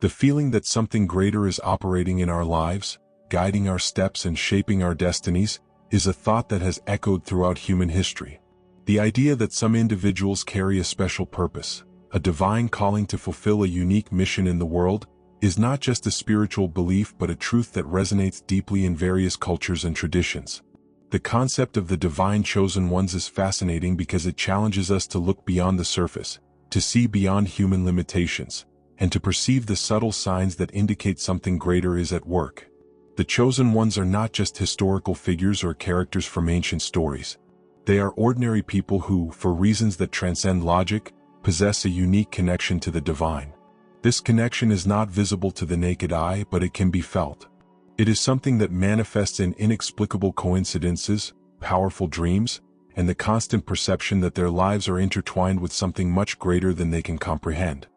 The feeling that something greater is operating in our lives, guiding our steps and shaping our destinies, is a thought that has echoed throughout human history. The idea that some individuals carry a special purpose, a divine calling to fulfill a unique mission in the world, is not just a spiritual belief but a truth that resonates deeply in various cultures and traditions. The concept of the divine chosen ones is fascinating because it challenges us to look beyond the surface, to see beyond human limitations, and to perceive the subtle signs that indicate something greater is at work. The chosen ones are not just historical figures or characters from ancient stories. They are ordinary people who, for reasons that transcend logic, possess a unique connection to the divine. This connection is not visible to the naked eye, but it can be felt. It is something that manifests in inexplicable coincidences, powerful dreams, and the constant perception that their lives are intertwined with something much greater than they can comprehend.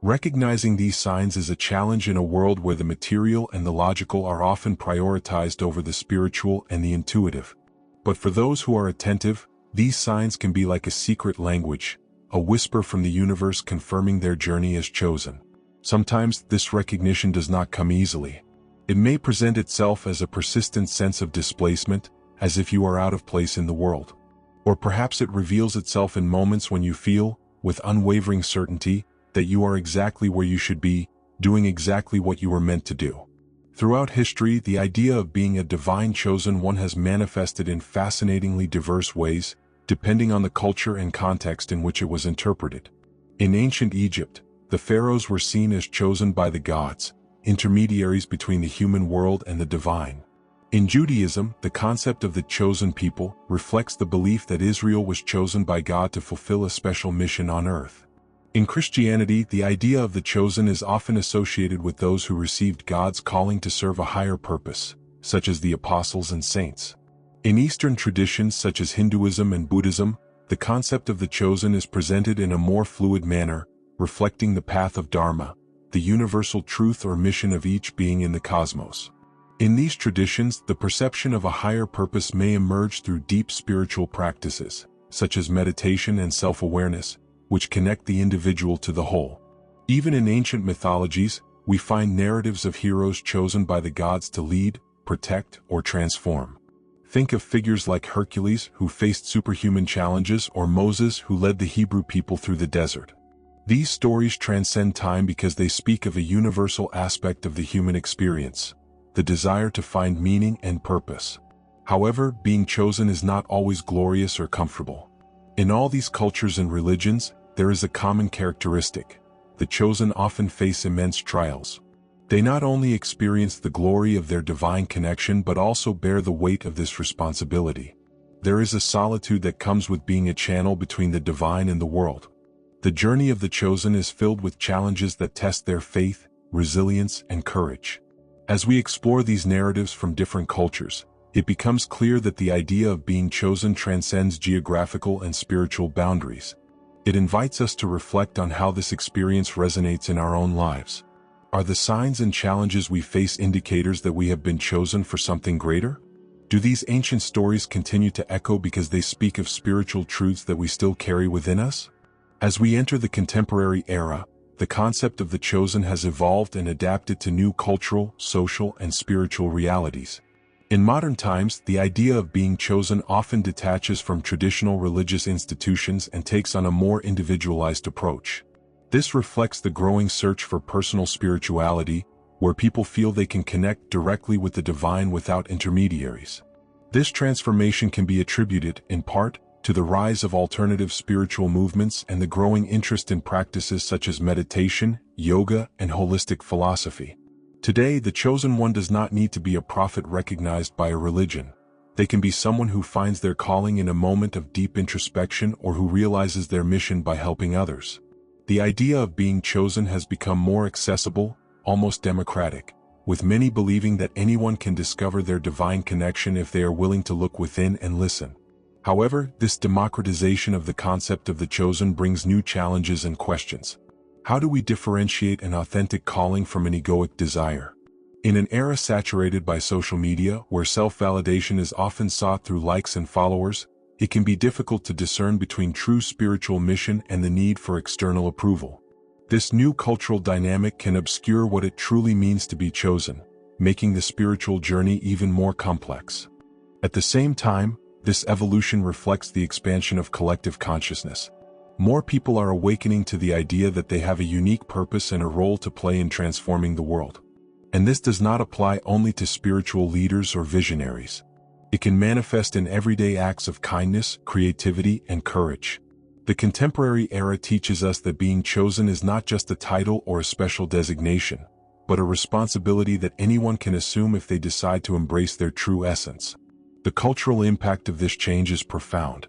Recognizing these signs is a challenge in a world where the material and the logical are often prioritized over the spiritual and the intuitive. But for those who are attentive, these signs can be like a secret language, a whisper from the universe confirming their journey as chosen. Sometimes this recognition does not come easily. It may present itself as a persistent sense of displacement, as if you are out of place in the world. Or perhaps it reveals itself in moments when you feel, with unwavering certainty, that you are exactly where you should be, doing exactly what you were meant to do. Throughout history, the idea of being a divine chosen one has manifested in fascinatingly diverse ways, depending on the culture and context in which it was interpreted. In ancient Egypt, the pharaohs were seen as chosen by the gods, intermediaries between the human world and the divine. In Judaism, the concept of the chosen people reflects the belief that Israel was chosen by God to fulfill a special mission on earth. In Christianity, the idea of the chosen is often associated with those who received God's calling to serve a higher purpose, such as the apostles and saints. In Eastern traditions such as Hinduism and Buddhism, the concept of the chosen is presented in a more fluid manner, reflecting the path of Dharma, the universal truth or mission of each being in the cosmos. In these traditions, the perception of a higher purpose may emerge through deep spiritual practices, such as meditation and self-awareness, which connect the individual to the whole. Even in ancient mythologies, we find narratives of heroes chosen by the gods to lead, protect, or transform. Think of figures like Hercules, who faced superhuman challenges, or Moses, who led the Hebrew people through the desert. These stories transcend time because they speak of a universal aspect of the human experience, the desire to find meaning and purpose. However, being chosen is not always glorious or comfortable. In all these cultures and religions, there is a common characteristic. The chosen often face immense trials. They not only experience the glory of their divine connection but also bear the weight of this responsibility. There is a solitude that comes with being a channel between the divine and the world. The journey of the chosen is filled with challenges that test their faith, resilience, and courage. As we explore these narratives from different cultures, it becomes clear that the idea of being chosen transcends geographical and spiritual boundaries. It invites us to reflect on how this experience resonates in our own lives. Are the signs and challenges we face indicators that we have been chosen for something greater? Do these ancient stories continue to echo because they speak of spiritual truths that we still carry within us? As we enter the contemporary era, the concept of the chosen has evolved and adapted to new cultural, social, and spiritual realities. In modern times, the idea of being chosen often detaches from traditional religious institutions and takes on a more individualized approach. This reflects the growing search for personal spirituality, where people feel they can connect directly with the divine without intermediaries. This transformation can be attributed, in part, to the rise of alternative spiritual movements and the growing interest in practices such as meditation, yoga, and holistic philosophy. Today, the chosen one does not need to be a prophet recognized by a religion. They can be someone who finds their calling in a moment of deep introspection or who realizes their mission by helping others. The idea of being chosen has become more accessible, almost democratic, with many believing that anyone can discover their divine connection if they are willing to look within and listen. However, this democratization of the concept of the chosen brings new challenges and questions. How do we differentiate an authentic calling from an egoic desire? In an era saturated by social media, where self-validation is often sought through likes and followers, it can be difficult to discern between true spiritual mission and the need for external approval. This new cultural dynamic can obscure what it truly means to be chosen, making the spiritual journey even more complex. At the same time, this evolution reflects the expansion of collective consciousness. More people are awakening to the idea that they have a unique purpose and a role to play in transforming the world. And this does not apply only to spiritual leaders or visionaries. It can manifest in everyday acts of kindness, creativity, and courage. The contemporary era teaches us that being chosen is not just a title or a special designation, but a responsibility that anyone can assume if they decide to embrace their true essence. The cultural impact of this change is profound.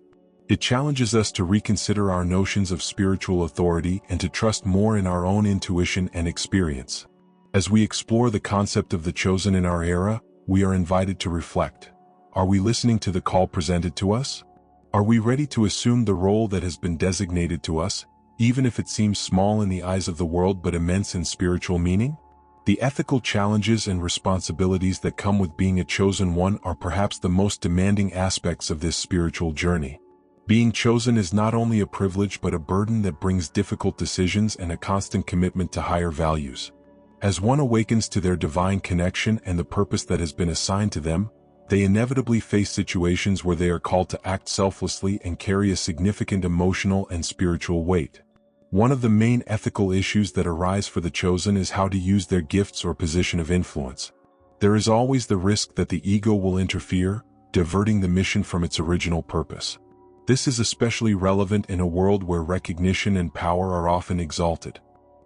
It challenges us to reconsider our notions of spiritual authority and to trust more in our own intuition and experience. As we explore the concept of the chosen in our era, we are invited to reflect. Are we listening to the call presented to us? Are we ready to assume the role that has been designated to us, even if it seems small in the eyes of the world but immense in spiritual meaning? The ethical challenges and responsibilities that come with being a chosen one are perhaps the most demanding aspects of this spiritual journey. Being chosen is not only a privilege but a burden that brings difficult decisions and a constant commitment to higher values. As one awakens to their divine connection and the purpose that has been assigned to them, they inevitably face situations where they are called to act selflessly and carry a significant emotional and spiritual weight. One of the main ethical issues that arise for the chosen is how to use their gifts or position of influence. There is always the risk that the ego will interfere, diverting the mission from its original purpose. This is especially relevant in a world where recognition and power are often exalted.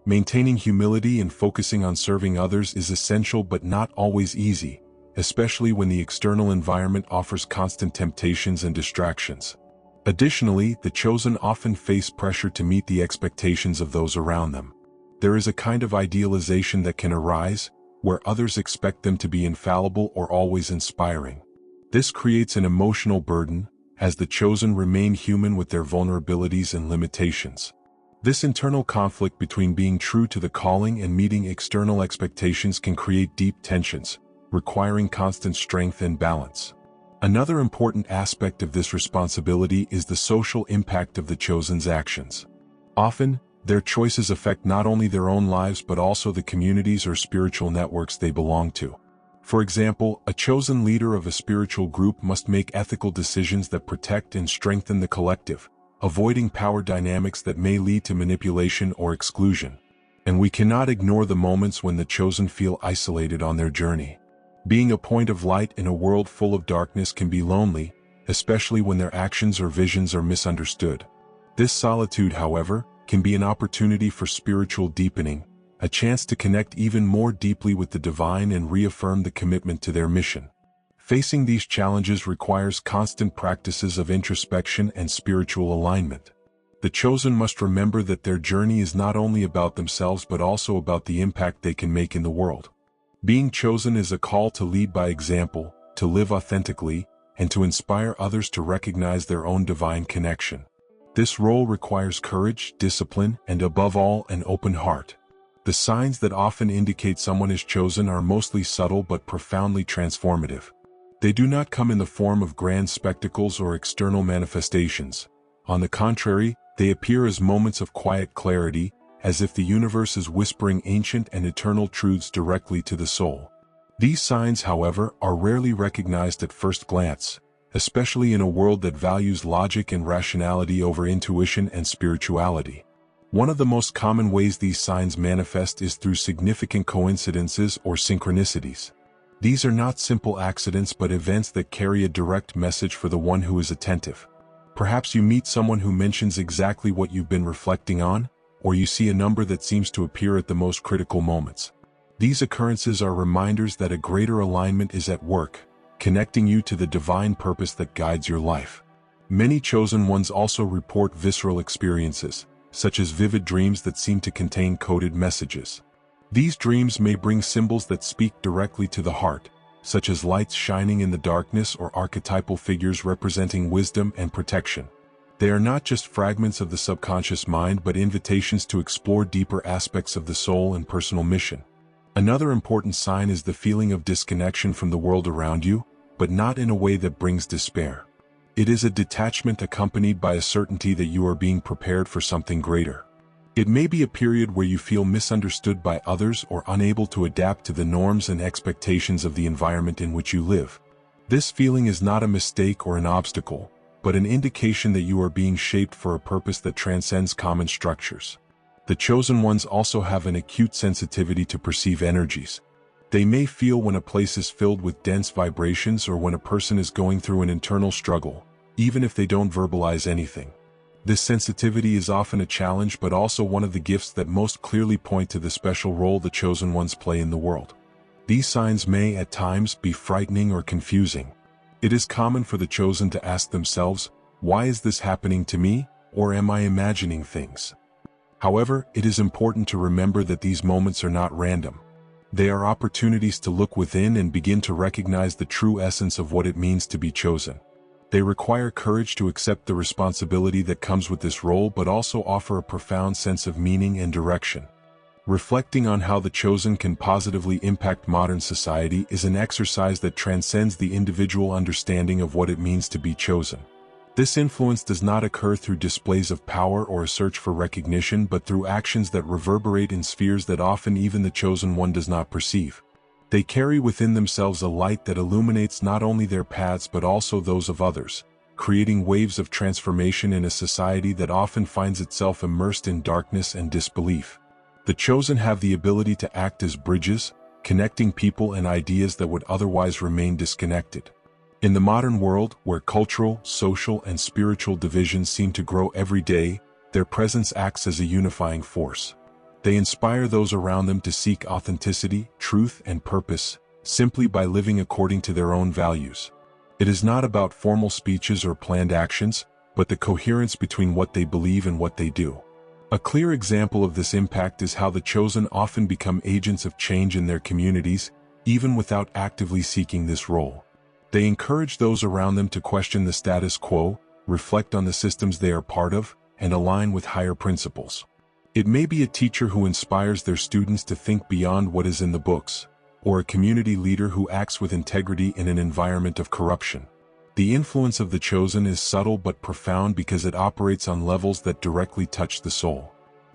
Maintaining humility and focusing on serving others is essential but not always easy, especially when the external environment offers constant temptations and distractions. Additionally, the chosen often face pressure to meet the expectations of those around them. There is a kind of idealization that can arise, where others expect them to be infallible or always inspiring. This creates an emotional burden, as the chosen remain human with their vulnerabilities and limitations. This internal conflict between being true to the calling and meeting external expectations can create deep tensions, requiring constant strength and balance. Another important aspect of this responsibility is the social impact of the chosen's actions. Often, their choices affect not only their own lives but also the communities or spiritual networks they belong to. For example, a chosen leader of a spiritual group must make ethical decisions that protect and strengthen the collective, avoiding power dynamics that may lead to manipulation or exclusion. And we cannot ignore the moments when the chosen feel isolated on their journey. Being a point of light in a world full of darkness can be lonely, especially when their actions or visions are misunderstood. This solitude, however, can be an opportunity for spiritual deepening, a chance to connect even more deeply with the divine and reaffirm the commitment to their mission. Facing these challenges requires constant practices of introspection and spiritual alignment. The chosen must remember that their journey is not only about themselves but also about the impact they can make in the world. Being chosen is a call to lead by example, to live authentically, and to inspire others to recognize their own divine connection. This role requires courage, discipline, and above all, an open heart. The signs that often indicate someone is chosen are mostly subtle but profoundly transformative. They do not come in the form of grand spectacles or external manifestations. On the contrary, they appear as moments of quiet clarity, as if the universe is whispering ancient and eternal truths directly to the soul. These signs, however, are rarely recognized at first glance, especially in a world that values logic and rationality over intuition and spirituality. One of the most common ways these signs manifest is through significant coincidences or synchronicities. These are not simple accidents but events that carry a direct message for the one who is attentive. Perhaps you meet someone who mentions exactly what you've been reflecting on, or you see a number that seems to appear at the most critical moments. These occurrences are reminders that a greater alignment is at work, connecting you to the divine purpose that guides your life. Many chosen ones also report visceral experiences, such as vivid dreams that seem to contain coded messages. These dreams may bring symbols that speak directly to the heart, such as lights shining in the darkness or archetypal figures representing wisdom and protection. They are not just fragments of the subconscious mind but invitations to explore deeper aspects of the soul and personal mission. Another important sign is the feeling of disconnection from the world around you, but not in a way that brings despair. It is a detachment accompanied by a certainty that you are being prepared for something greater. It may be a period where you feel misunderstood by others or unable to adapt to the norms and expectations of the environment in which you live. This feeling is not a mistake or an obstacle, but an indication that you are being shaped for a purpose that transcends common structures. The chosen ones also have an acute sensitivity to perceive energies. They may feel when a place is filled with dense vibrations or when a person is going through an internal struggle, even if they don't verbalize anything. This sensitivity is often a challenge but also one of the gifts that most clearly point to the special role the chosen ones play in the world. These signs may, at times, be frightening or confusing. It is common for the chosen to ask themselves, "Why is this happening to me, or am I imagining things?" However, it is important to remember that these moments are not random. They are opportunities to look within and begin to recognize the true essence of what it means to be chosen. They require courage to accept the responsibility that comes with this role but also offer a profound sense of meaning and direction. Reflecting on how the chosen can positively impact modern society is an exercise that transcends the individual understanding of what it means to be chosen. This influence does not occur through displays of power or a search for recognition but through actions that reverberate in spheres that often even the chosen one does not perceive. They carry within themselves a light that illuminates not only their paths but also those of others, creating waves of transformation in a society that often finds itself immersed in darkness and disbelief. The chosen have the ability to act as bridges, connecting people and ideas that would otherwise remain disconnected. In the modern world, where cultural, social, and spiritual divisions seem to grow every day, their presence acts as a unifying force. They inspire those around them to seek authenticity, truth, and purpose, simply by living according to their own values. It is not about formal speeches or planned actions, but the coherence between what they believe and what they do. A clear example of this impact is how the chosen often become agents of change in their communities, even without actively seeking this role. They encourage those around them to question the status quo, reflect on the systems they are part of, and align with higher principles. It may be a teacher who inspires their students to think beyond what is in the books, or a community leader who acts with integrity in an environment of corruption. The influence of the chosen is subtle but profound because it operates on levels that directly touch the soul.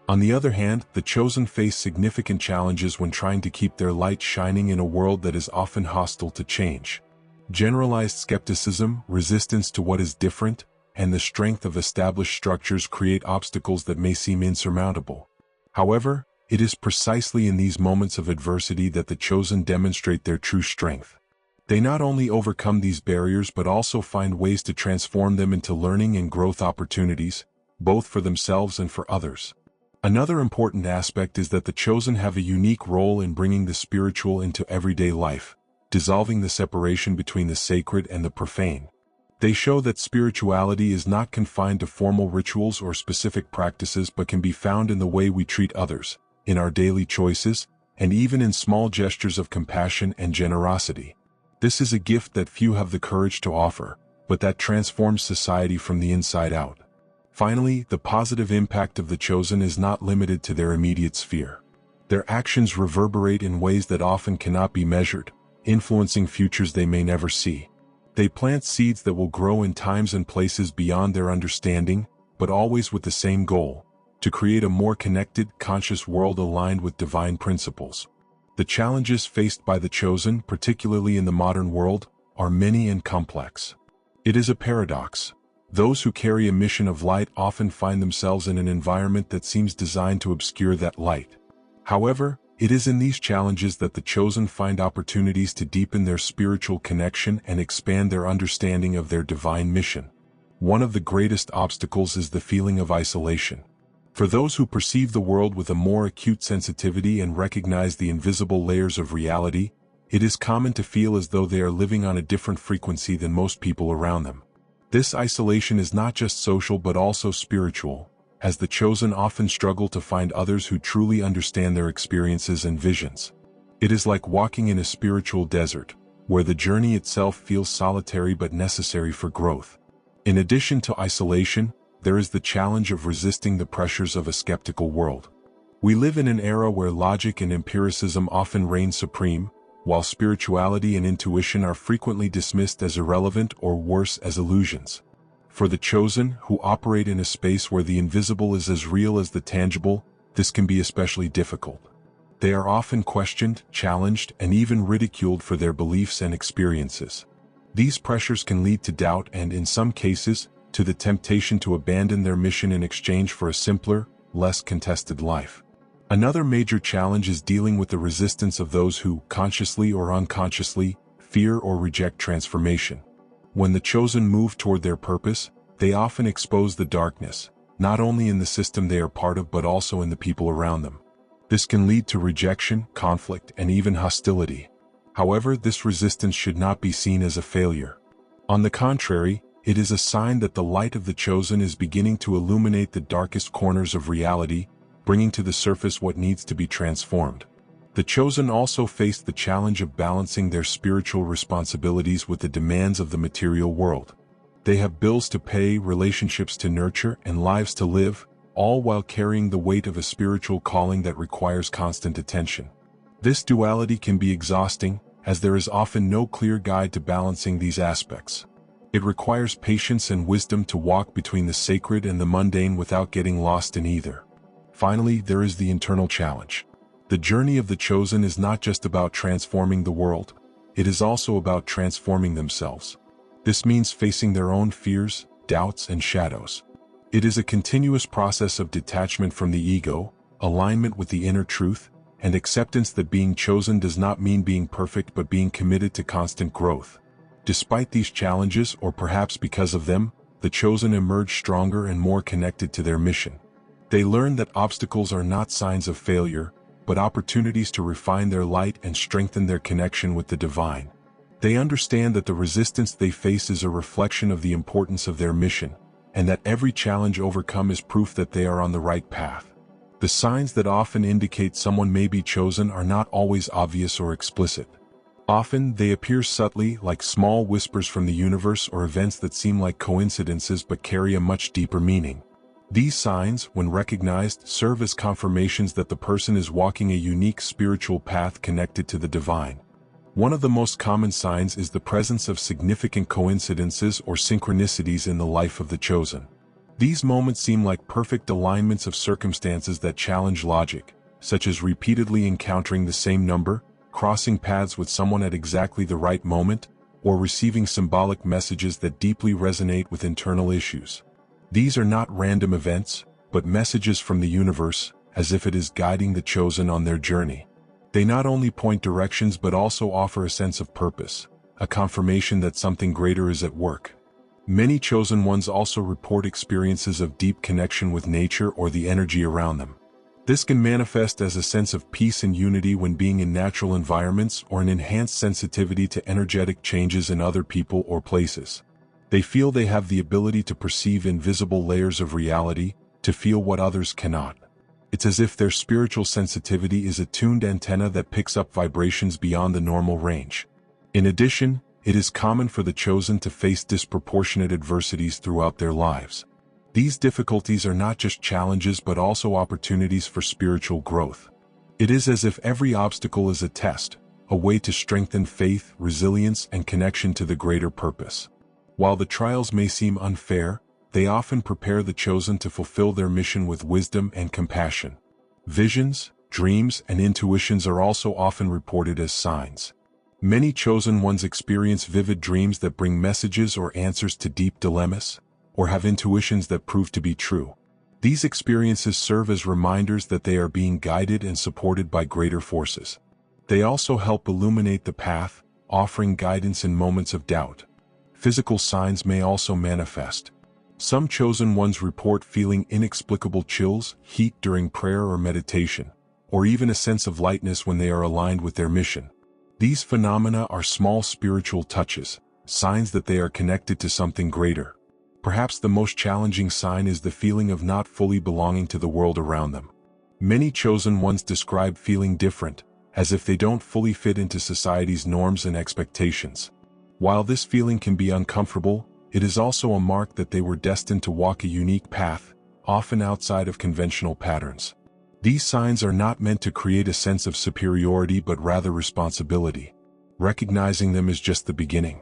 On the other hand, the chosen face significant challenges when trying to keep their light shining in a world that is often hostile to change. Generalized skepticism, resistance to what is different, and the strength of established structures create obstacles that may seem insurmountable. However, it is precisely in these moments of adversity that the chosen demonstrate their true strength. They not only overcome these barriers but also find ways to transform them into learning and growth opportunities, both for themselves and for others. Another important aspect is that the chosen have a unique role in bringing the spiritual into everyday life, dissolving the separation between the sacred and the profane. They show that spirituality is not confined to formal rituals or specific practices but can be found in the way we treat others, in our daily choices, and even in small gestures of compassion and generosity. This is a gift that few have the courage to offer, but that transforms society from the inside out. Finally, the positive impact of the chosen is not limited to their immediate sphere. Their actions reverberate in ways that often cannot be measured, influencing futures they may never see. They plant seeds that will grow in times and places beyond their understanding, but always with the same goal: to create a more connected, conscious world aligned with divine principles. The challenges faced by the chosen, particularly in the modern world, are many and complex. It is a paradox. Those who carry a mission of light often find themselves in an environment that seems designed to obscure that light. However, it is in these challenges that the chosen find opportunities to deepen their spiritual connection and expand their understanding of their divine mission. One of the greatest obstacles is the feeling of isolation. For those who perceive the world with a more acute sensitivity and recognize the invisible layers of reality, it is common to feel as though they are living on a different frequency than most people around them. This isolation is not just social but also spiritual, as the chosen often struggle to find others who truly understand their experiences and visions. It is like walking in a spiritual desert, where the journey itself feels solitary but necessary for growth. In addition to isolation, there is the challenge of resisting the pressures of a skeptical world. We live in an era where logic and empiricism often reign supreme, while spirituality and intuition are frequently dismissed as irrelevant or worse, as illusions. For the chosen, who operate in a space where the invisible is as real as the tangible, this can be especially difficult. They are often questioned, challenged, and even ridiculed for their beliefs and experiences. These pressures can lead to doubt and, in some cases, to the temptation to abandon their mission in exchange for a simpler, less contested life. Another major challenge is dealing with the resistance of those who, consciously or unconsciously, fear or reject transformation. When the chosen move toward their purpose, they often expose the darkness, not only in the system they are part of but also in the people around them. This can lead to rejection, conflict, and even hostility. However, this resistance should not be seen as a failure. On the contrary, it is a sign that the light of the chosen is beginning to illuminate the darkest corners of reality, bringing to the surface what needs to be transformed. The chosen also face the challenge of balancing their spiritual responsibilities with the demands of the material world. They have bills to pay, relationships to nurture, and lives to live, all while carrying the weight of a spiritual calling that requires constant attention. This duality can be exhausting, as there is often no clear guide to balancing these aspects. It requires patience and wisdom to walk between the sacred and the mundane without getting lost in either. Finally, there is the internal challenge. The journey of the chosen is not just about transforming the world, it is also about transforming themselves. This means facing their own fears, doubts, and shadows. It is a continuous process of detachment from the ego, alignment with the inner truth, and acceptance that being chosen does not mean being perfect but being committed to constant growth. Despite these challenges, or perhaps because of them, the chosen emerge stronger and more connected to their mission. They learn that obstacles are not signs of failure, but opportunities to refine their light and strengthen their connection with the divine. They understand that the resistance they face is a reflection of the importance of their mission, and that every challenge overcome is proof that they are on the right path. The signs that often indicate someone may be chosen are not always obvious or explicit. Often, they appear subtly, like small whispers from the universe or events that seem like coincidences but carry a much deeper meaning. These signs, when recognized, serve as confirmations that the person is walking a unique spiritual path connected to the divine. One of the most common signs is the presence of significant coincidences or synchronicities in the life of the chosen. These moments seem like perfect alignments of circumstances that challenge logic, such as repeatedly encountering the same number, crossing paths with someone at exactly the right moment, or receiving symbolic messages that deeply resonate with internal issues. These are not random events, but messages from the universe, as if it is guiding the chosen on their journey. They not only point directions but also offer a sense of purpose, a confirmation that something greater is at work. Many chosen ones also report experiences of deep connection with nature or the energy around them. This can manifest as a sense of peace and unity when being in natural environments or an enhanced sensitivity to energetic changes in other people or places. They feel they have the ability to perceive invisible layers of reality, to feel what others cannot. It's as if their spiritual sensitivity is a tuned antenna that picks up vibrations beyond the normal range. In addition, it is common for the chosen to face disproportionate adversities throughout their lives. These difficulties are not just challenges but also opportunities for spiritual growth. It is as if every obstacle is a test, a way to strengthen faith, resilience, and connection to the greater purpose. While the trials may seem unfair, they often prepare the chosen to fulfill their mission with wisdom and compassion. Visions, dreams, and intuitions are also often reported as signs. Many chosen ones experience vivid dreams that bring messages or answers to deep dilemmas, or have intuitions that prove to be true. These experiences serve as reminders that they are being guided and supported by greater forces. They also help illuminate the path, offering guidance in moments of doubt. Physical signs may also manifest. Some chosen ones report feeling inexplicable chills, heat during prayer or meditation, or even a sense of lightness when they are aligned with their mission. These phenomena are small spiritual touches, signs that they are connected to something greater. Perhaps the most challenging sign is the feeling of not fully belonging to the world around them. Many chosen ones describe feeling different, as if they don't fully fit into society's norms and expectations. While this feeling can be uncomfortable, it is also a mark that they were destined to walk a unique path, often outside of conventional patterns. These signs are not meant to create a sense of superiority but rather responsibility. Recognizing them is just the beginning.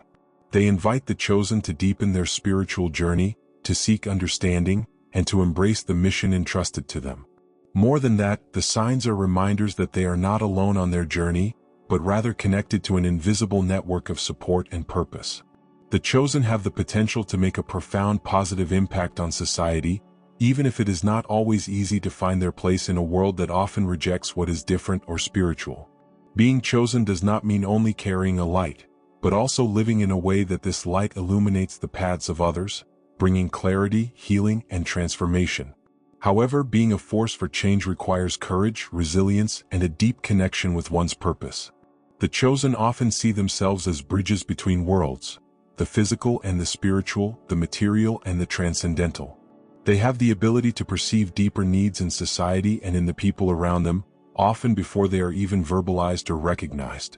They invite the chosen to deepen their spiritual journey, to seek understanding, and to embrace the mission entrusted to them. More than that, the signs are reminders that they are not alone on their journey, but rather connected to an invisible network of support and purpose. The chosen have the potential to make a profound positive impact on society, even if it is not always easy to find their place in a world that often rejects what is different or spiritual. Being chosen does not mean only carrying a light, but also living in a way that this light illuminates the paths of others, bringing clarity, healing, and transformation. However, being a force for change requires courage, resilience, and a deep connection with one's purpose. The chosen often see themselves as bridges between worlds, the physical and the spiritual, the material and the transcendental. They have the ability to perceive deeper needs in society and in the people around them, often before they are even verbalized or recognized.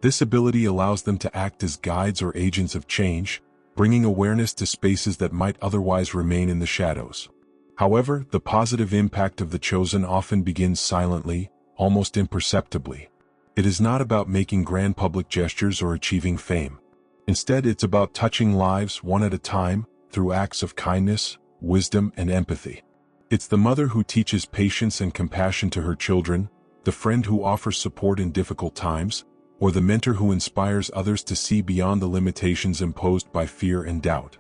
This ability allows them to act as guides or agents of change, bringing awareness to spaces that might otherwise remain in the shadows. However, the positive impact of the chosen often begins silently, almost imperceptibly. It is not about making grand public gestures or achieving fame. Instead, it's about touching lives one at a time, through acts of kindness, wisdom, and empathy. It's the mother who teaches patience and compassion to her children, the friend who offers support in difficult times, or the mentor who inspires others to see beyond the limitations imposed by fear and doubt.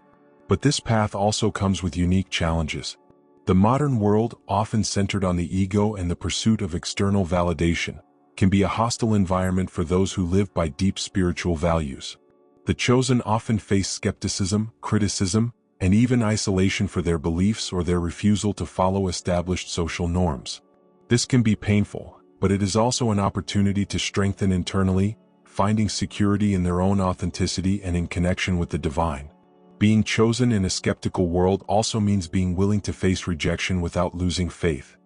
But this path also comes with unique challenges. The modern world, often centered on the ego and the pursuit of external validation, can be a hostile environment for those who live by deep spiritual values. The chosen often face skepticism, criticism, and even isolation for their beliefs or their refusal to follow established social norms. This can be painful, but it is also an opportunity to strengthen internally, finding security in their own authenticity and in connection with the divine. Being chosen in a skeptical world also means being willing to face rejection without losing faith.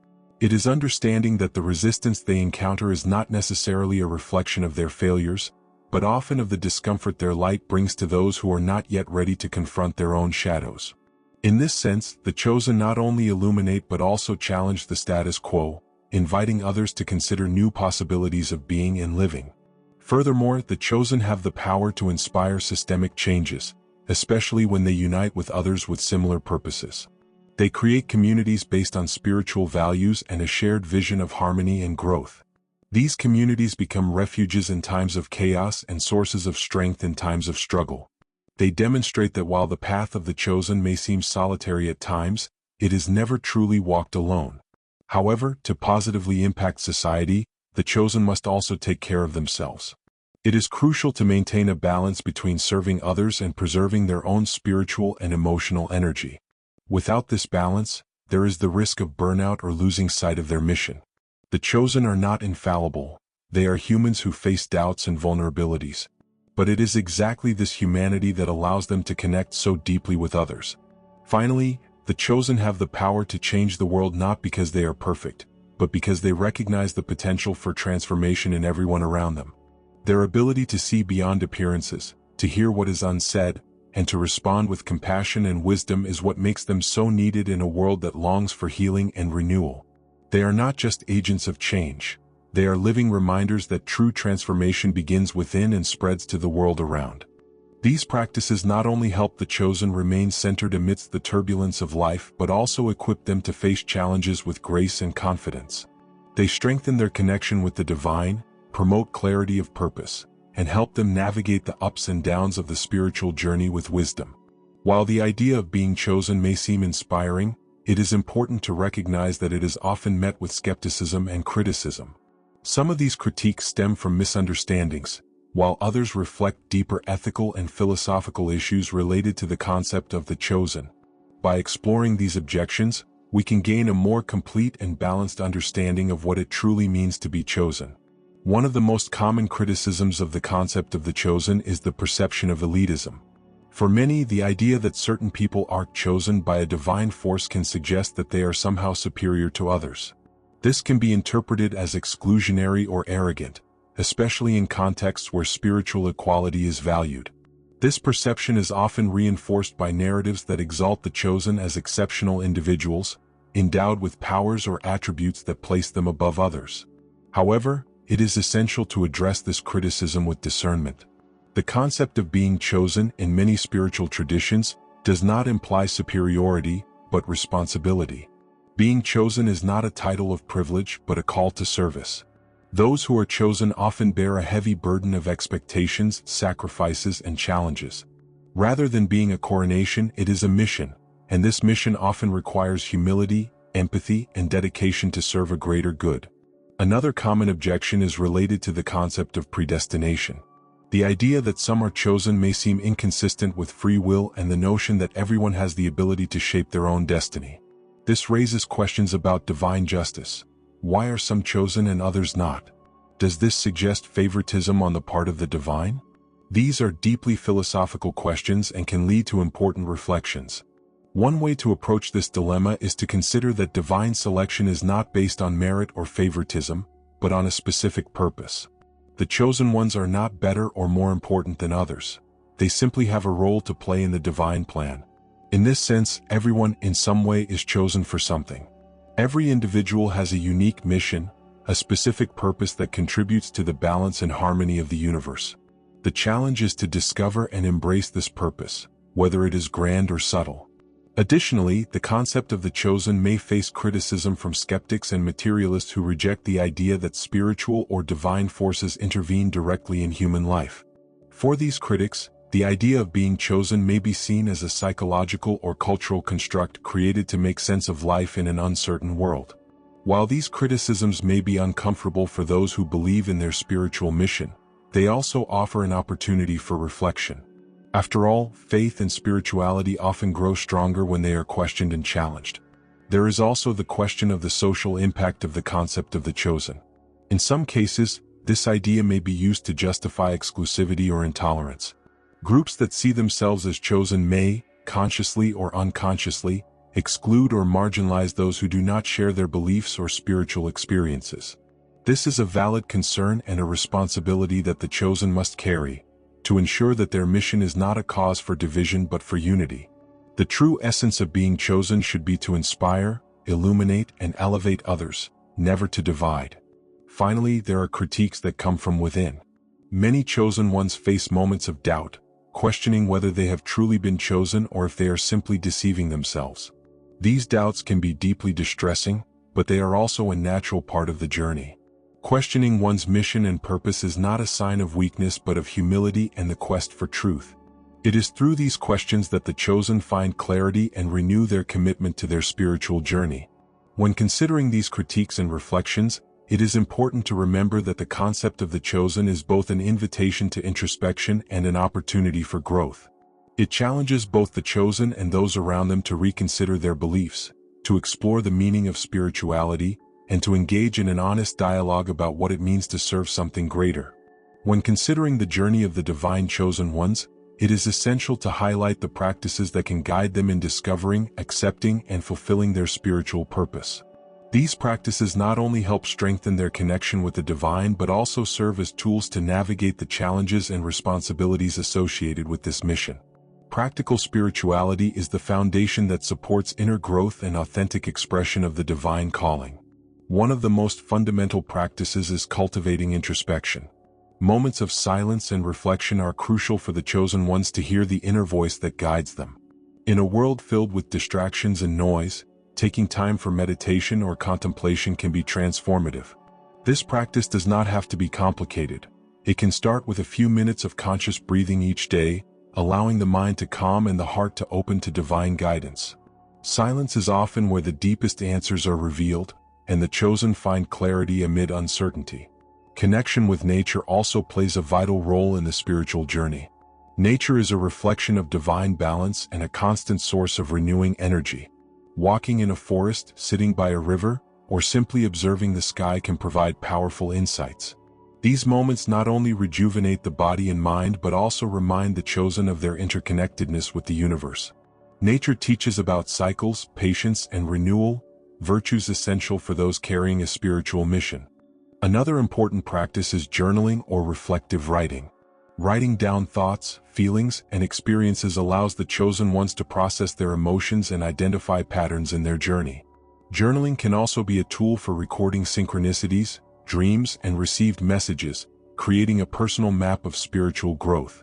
It is understanding that the resistance they encounter is not necessarily a reflection of their failures, but often of the discomfort their light brings to those who are not yet ready to confront their own shadows. In this sense, the chosen not only illuminate but also challenge the status quo, inviting others to consider new possibilities of being and living. Furthermore, the chosen have the power to inspire systemic changes, especially when they unite with others with similar purposes. They create communities based on spiritual values and a shared vision of harmony and growth. These communities become refuges in times of chaos and sources of strength in times of struggle. They demonstrate that while the path of the chosen may seem solitary at times, it is never truly walked alone. However, to positively impact society, the chosen must also take care of themselves. It is crucial to maintain a balance between serving others and preserving their own spiritual and emotional energy. Without this balance, there is the risk of burnout or losing sight of their mission. The chosen are not infallible. They are humans who face doubts and vulnerabilities. But it is exactly this humanity that allows them to connect so deeply with others. Finally, the chosen have the power to change the world not because they are perfect, but because they recognize the potential for transformation in everyone around them. Their ability to see beyond appearances, to hear what is unsaid, and to respond with compassion and wisdom is what makes them so needed in a world that longs for healing and renewal. They are not just agents of change. They are living reminders that true transformation begins within and spreads to the world around. These practices not only help the chosen remain centered amidst the turbulence of life but also equip them to face challenges with grace and confidence. They strengthen their connection with the divine, promote clarity of purpose, and help them navigate the ups and downs of the spiritual journey with wisdom. While the idea of being chosen may seem inspiring, it is important to recognize that it is often met with skepticism and criticism. Some of these critiques stem from misunderstandings, while others reflect deeper ethical and philosophical issues related to the concept of the chosen. By exploring these objections, we can gain a more complete and balanced understanding of what it truly means to be chosen. One of the most common criticisms of the concept of the chosen is the perception of elitism. For many, the idea that certain people are chosen by a divine force can suggest that they are somehow superior to others. This can be interpreted as exclusionary or arrogant, especially in contexts where spiritual equality is valued. This perception is often reinforced by narratives that exalt the chosen as exceptional individuals, endowed with powers or attributes that place them above others. However, it is essential to address this criticism with discernment. The concept of being chosen in many spiritual traditions does not imply superiority, but responsibility. Being chosen is not a title of privilege but a call to service. Those who are chosen often bear a heavy burden of expectations, sacrifices, and challenges. Rather than being a coronation, it is a mission, and this mission often requires humility, empathy, and dedication to serve a greater good. Another common objection is related to the concept of predestination. The idea that some are chosen may seem inconsistent with free will and the notion that everyone has the ability to shape their own destiny. This raises questions about divine justice. Why are some chosen and others not? Does this suggest favoritism on the part of the divine? These are deeply philosophical questions and can lead to important reflections. One way to approach this dilemma is to consider that divine selection is not based on merit or favoritism, but on a specific purpose. The chosen ones are not better or more important than others. They simply have a role to play in the divine plan. In this sense, everyone in some way is chosen for something. Every individual has a unique mission, a specific purpose that contributes to the balance and harmony of the universe. The challenge is to discover and embrace this purpose, whether it is grand or subtle. Additionally, the concept of the chosen may face criticism from skeptics and materialists who reject the idea that spiritual or divine forces intervene directly in human life. For these critics, the idea of being chosen may be seen as a psychological or cultural construct created to make sense of life in an uncertain world. While these criticisms may be uncomfortable for those who believe in their spiritual mission, they also offer an opportunity for reflection. After all, faith and spirituality often grow stronger when they are questioned and challenged. There is also the question of the social impact of the concept of the chosen. In some cases, this idea may be used to justify exclusivity or intolerance. Groups that see themselves as chosen may, consciously or unconsciously, exclude or marginalize those who do not share their beliefs or spiritual experiences. This is a valid concern and a responsibility that the chosen must carry, to ensure that their mission is not a cause for division but for unity. The true essence of being chosen should be to inspire, illuminate, and elevate others, never to divide. Finally, there are critiques that come from within. Many chosen ones face moments of doubt, questioning whether they have truly been chosen or if they are simply deceiving themselves. These doubts can be deeply distressing, but they are also a natural part of the journey. Questioning one's mission and purpose is not a sign of weakness but of humility and the quest for truth. It is through these questions that the chosen find clarity and renew their commitment to their spiritual journey. When considering these critiques and reflections, it is important to remember that the concept of the chosen is both an invitation to introspection and an opportunity for growth. It challenges both the chosen and those around them to reconsider their beliefs, to explore the meaning of spirituality, and to engage in an honest dialogue about what it means to serve something greater. When considering the journey of the divine chosen ones, it is essential to highlight the practices that can guide them in discovering, accepting, and fulfilling their spiritual purpose. These practices not only help strengthen their connection with the divine but also serve as tools to navigate the challenges and responsibilities associated with this mission. Practical spirituality is the foundation that supports inner growth and authentic expression of the divine calling. One of the most fundamental practices is cultivating introspection. Moments of silence and reflection are crucial for the chosen ones to hear the inner voice that guides them. In a world filled with distractions and noise, taking time for meditation or contemplation can be transformative. This practice does not have to be complicated. It can start with a few minutes of conscious breathing each day, allowing the mind to calm and the heart to open to divine guidance. Silence is often where the deepest answers are revealed, and the chosen find clarity amid uncertainty. Connection with nature also plays a vital role in the spiritual journey. Nature is a reflection of divine balance and a constant source of renewing energy. Walking in a forest, sitting by a river, or simply observing the sky can provide powerful insights. These moments not only rejuvenate the body and mind but also remind the chosen of their interconnectedness with the universe. Nature teaches about cycles, patience, and renewal, virtues essential for those carrying a spiritual mission. Another important practice is journaling or reflective writing. Writing down thoughts, feelings, and experiences allows the chosen ones to process their emotions and identify patterns in their journey. Journaling can also be a tool for recording synchronicities, dreams, and received messages, creating a personal map of spiritual growth.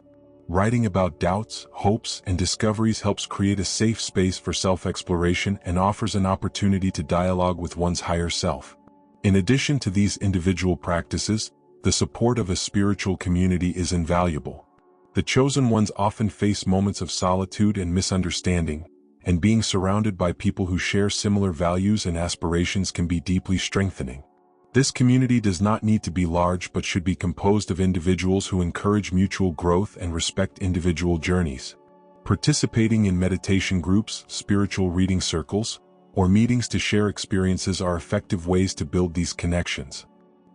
Writing about doubts, hopes, and discoveries helps create a safe space for self-exploration and offers an opportunity to dialogue with one's higher self. In addition to these individual practices, the support of a spiritual community is invaluable. The chosen ones often face moments of solitude and misunderstanding, and being surrounded by people who share similar values and aspirations can be deeply strengthening. This community does not need to be large but should be composed of individuals who encourage mutual growth and respect individual journeys. Participating in meditation groups, spiritual reading circles, or meetings to share experiences are effective ways to build these connections.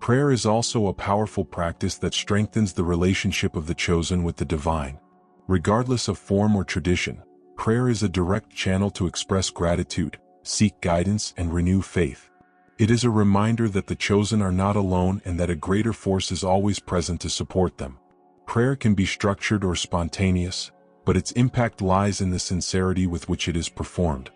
Prayer is also a powerful practice that strengthens the relationship of the chosen with the divine. Regardless of form or tradition, prayer is a direct channel to express gratitude, seek guidance, and renew faith. It is a reminder that the chosen are not alone and that a greater force is always present to support them. Prayer can be structured or spontaneous, but its impact lies in the sincerity with which it is performed.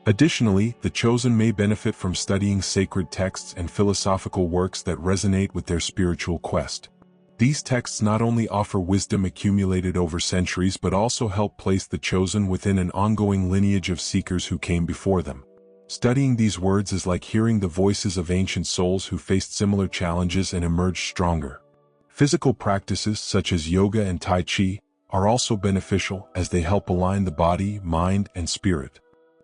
Additionally, the chosen may benefit from studying sacred texts and philosophical works that resonate with their spiritual quest. These texts not only offer wisdom accumulated over centuries but also help place the chosen within an ongoing lineage of seekers who came before them. Studying these words is like hearing the voices of ancient souls who faced similar challenges and emerged stronger. Physical practices such as yoga and tai chi are also beneficial as they help align the body, mind, and spirit.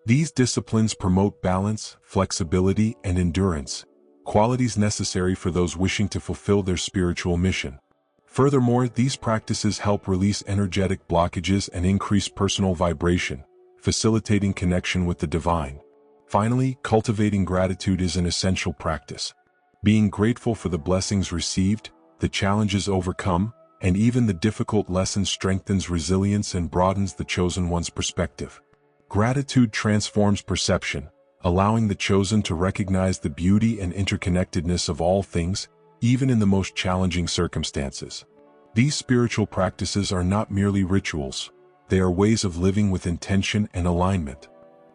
These disciplines promote balance, flexibility, and endurance, qualities necessary for those wishing to fulfill their spiritual mission. Furthermore, these practices help release energetic blockages and increase personal vibration, facilitating connection with the divine. Finally, cultivating gratitude is an essential practice. Being grateful for the blessings received, the challenges overcome, and even the difficult lessons strengthens resilience and broadens the chosen one's perspective. Gratitude transforms perception, allowing the chosen to recognize the beauty and interconnectedness of all things, even in the most challenging circumstances. These spiritual practices are not merely rituals, they are ways of living with intention and alignment.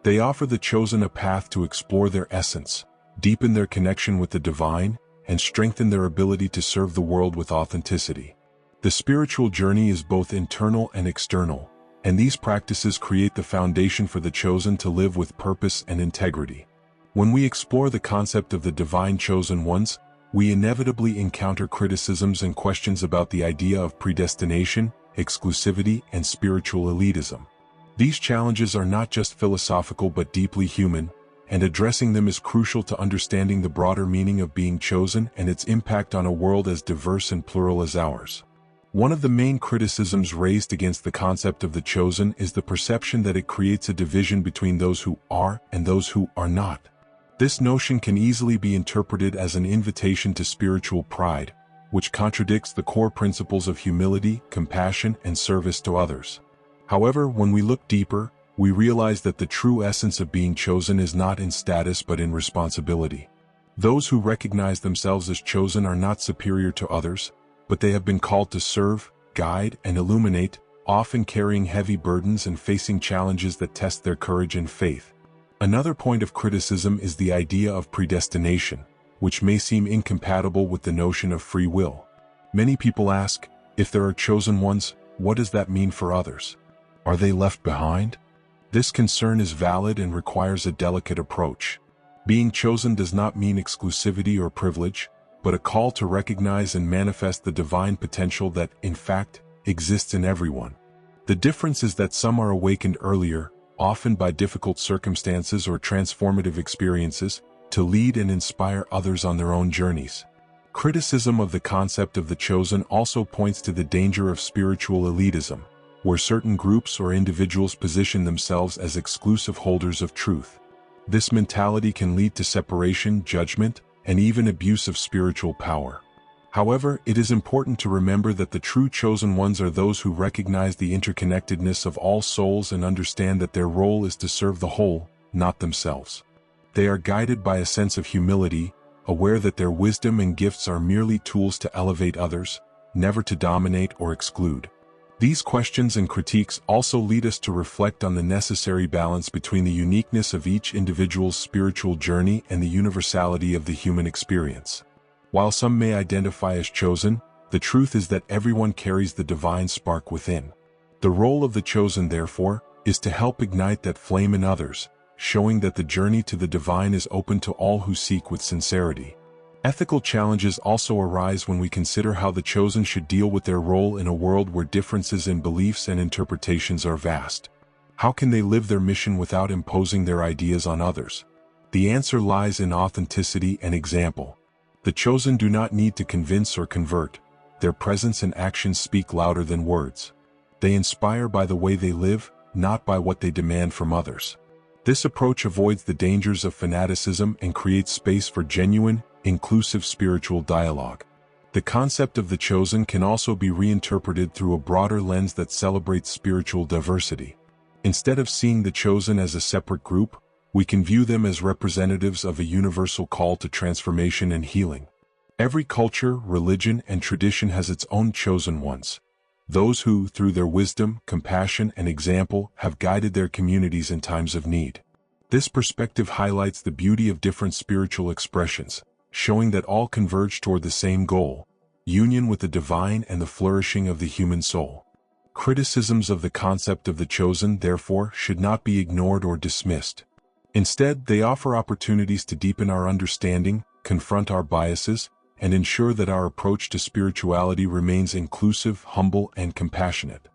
They offer the chosen a path to explore their essence, deepen their connection with the divine, and strengthen their ability to serve the world with authenticity. The spiritual journey is both internal and external, and these practices create the foundation for the chosen to live with purpose and integrity. When we explore the concept of the divine chosen ones, we inevitably encounter criticisms and questions about the idea of predestination, exclusivity, and spiritual elitism. These challenges are not just philosophical but deeply human, and addressing them is crucial to understanding the broader meaning of being chosen and its impact on a world as diverse and plural as ours. One of the main criticisms raised against the concept of the chosen is the perception that it creates a division between those who are and those who are not. This notion can easily be interpreted as an invitation to spiritual pride, which contradicts the core principles of humility, compassion, and service to others. However, when we look deeper, we realize that the true essence of being chosen is not in status but in responsibility. Those who recognize themselves as chosen are not superior to others, but they have been called to serve, guide, and illuminate, often carrying heavy burdens and facing challenges that test their courage and faith. Another point of criticism is the idea of predestination, which may seem incompatible with the notion of free will. Many people ask, if there are chosen ones, what does that mean for others? Are they left behind? This concern is valid and requires a delicate approach. Being chosen does not mean exclusivity or privilege, but a call to recognize and manifest the divine potential that, in fact, exists in everyone. The difference is that some are awakened earlier, often by difficult circumstances or transformative experiences, to lead and inspire others on their own journeys. Criticism of the concept of the chosen also points to the danger of spiritual elitism, where certain groups or individuals position themselves as exclusive holders of truth. This mentality can lead to separation, judgment, and even abuse of spiritual power. However, it is important to remember that the true chosen ones are those who recognize the interconnectedness of all souls and understand that their role is to serve the whole, not themselves. They are guided by a sense of humility, aware that their wisdom and gifts are merely tools to elevate others, never to dominate or exclude. These questions and critiques also lead us to reflect on the necessary balance between the uniqueness of each individual's spiritual journey and the universality of the human experience. While some may identify as chosen, the truth is that everyone carries the divine spark within. The role of the chosen, therefore, is to help ignite that flame in others, showing that the journey to the divine is open to all who seek with sincerity. Ethical challenges also arise when we consider how the chosen should deal with their role in a world where differences in beliefs and interpretations are vast. How can they live their mission without imposing their ideas on others? The answer lies in authenticity and example. The chosen do not need to convince or convert. Their presence and actions speak louder than words. They inspire by the way they live, not by what they demand from others. This approach avoids the dangers of fanaticism and creates space for genuine, inclusive spiritual dialogue. The concept of the chosen can also be reinterpreted through a broader lens that celebrates spiritual diversity. Instead of seeing the chosen as a separate group, we can view them as representatives of a universal call to transformation and healing. Every culture, religion, and tradition has its own chosen ones. Those who, through their wisdom, compassion, and example, have guided their communities in times of need. This perspective highlights the beauty of different spiritual expressions, showing that all converge toward the same goal: union with the divine and the flourishing of the human soul. Criticisms of the concept of the chosen, therefore, should not be ignored or dismissed. Instead, they offer opportunities to deepen our understanding, confront our biases, and ensure that our approach to spirituality remains inclusive, humble, and compassionate.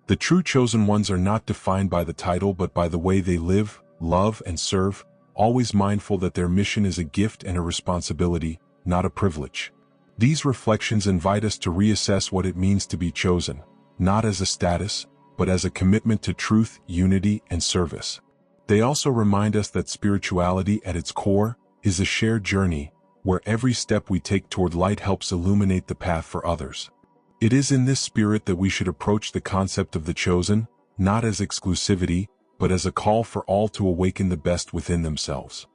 The true chosen ones are not defined by the title but by the way they live, love, and serve, always mindful that their mission is a gift and a responsibility, not a privilege. These reflections invite us to reassess what it means to be chosen, not as a status, but as a commitment to truth, unity, and service. They also remind us that spirituality, at its core, is a shared journey, where every step we take toward light helps illuminate the path for others. It is in this spirit that we should approach the concept of the chosen, not as exclusivity, but as a call for all to awaken the best within themselves.